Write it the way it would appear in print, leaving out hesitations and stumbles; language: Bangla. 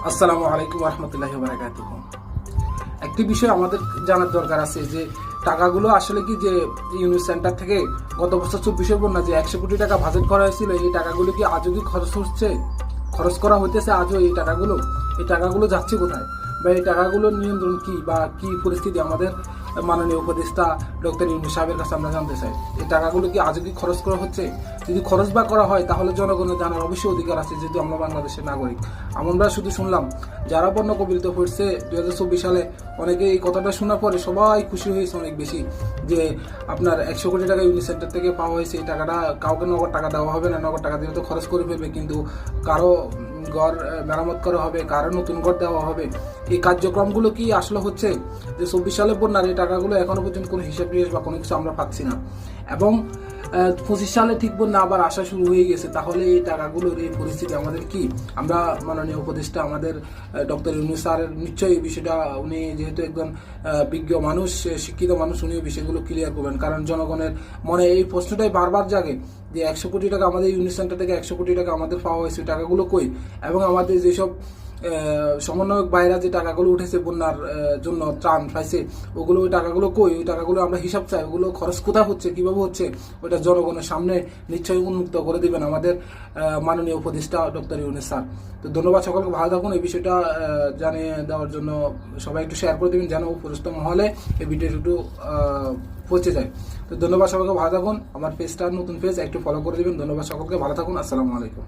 আসসালামু আলাইকুম রহমতুল্লাহি ওয়া বারাকাতুহু। একটি বিষয় আমাদের জানার দরকার আছে যে টাকাগুলো আসলে কি যে ইউনিট সেন্টার থেকে গত বছর 24-এর বন্যা যে 100 কোটি টাকা বাজেট করা হয়েছিল, এই টাকাগুলো কি আজও কি খরচ করা হইতেছে আজও? এই টাকাগুলো যাচ্ছে কোথায়, বা এই টাকাগুলোর নিয়ন্ত্রণ কি, বা কি পরিস্থিতি আমাদের মাননীয় উপদেষ্টা ডক্টর ইউনূস সাহেবের কাছে আমরা জানতে চাই। এই টাকাগুলো কি আজও কি খরচ করা হচ্ছে? যদি খরচ বা করা হয় তাহলে জনগণের জানার অবশ্যই অধিকার আছে, যেহেতু আমরা বাংলাদেশের নাগরিক। আমরা শুধু শুনলাম যারা পণ্য কবিলিত পড়ছে 2024 সালে, অনেকে এই কথাটা শোনার পরে সবাই খুশি হয়েছে অনেক বেশি যে আপনার 100 কোটি টাকা ইউনিট সেন্টার থেকে পাওয়া হয়েছে। এই টাকাটা কাউকে নগদ টাকা দেওয়া হবে না, নগদ টাকা দিলে তো খরচ করে ফেলবে, কিন্তু কারো ঘর মেরামত করা হবে, কারো নতুন ঘর দেওয়া হবে। এই কার্যক্রমগুলো কি আসলে হচ্ছে? যে 24 সালে বন্যার এই টাকাগুলো এখনো পর্যন্ত কোনো হিসাব নিকাশ বা কোনো কিছু আমরা পাচ্ছি না, এবং 25 সালে ঠিক বন্যা আবার আসা শুরু হয়ে গেছে। তাহলে এই টাকাগুলোর এই পরিস্থিতি আমাদের কি? আমরা মাননীয় উপদেষ্টা আমাদের ডক্টর ইউনূস স্যারের নিশ্চয়ই এই বিষয়টা, উনি যেহেতু একজন বিজ্ঞ মানুষ, শিক্ষিত মানুষ, উনি এই বিষয়গুলো ক্লিয়ার করবেন। কারণ জনগণের মনে এই প্রশ্নটাই বারবার জাগে যে 100 কোটি টাকা আমাদের ইউনিট সেন্টার থেকে 100 কোটি টাকা আমাদের পাওয়া হয়েছে, টাকাগুলো কই? এবং আমাদের যেসব সমন্বয়ক বাইরা যে টাকাগুলো উঠেছে বন্যার জন্য ত্রাণ পাইছে, ওগুলো ওই টাকাগুলো কই? ওই টাকাগুলো আমরা হিসাব চাই, ওগুলো খরচ কোথায় হচ্ছে, কিভাবে হচ্ছে, ওইটা জনগণের সামনে নিশ্চয়ই উন্মুক্ত করে দিবেন আমাদের মাননীয় উপদেষ্টা ডক্টর ইউনূস স্যার। তো ধন্যবাদ, সকলকে ভালো থাকুন। এই বিষয়টা জানিয়ে দেওয়ার জন্য সবাই একটু শেয়ার করে দেবেন যেন উপরস্থ মহলে এই ভিডিওটা একটু পৌঁছে যায়। তো ধন্যবাদ, সবাইকে ভালো থাকুন। আমার পেজটা নতুন পেজ, একটু ফলো করে দেবেন। ধন্যবাদ, সকলকে ভালো থাকুন। আসসালামু আলাইকুম।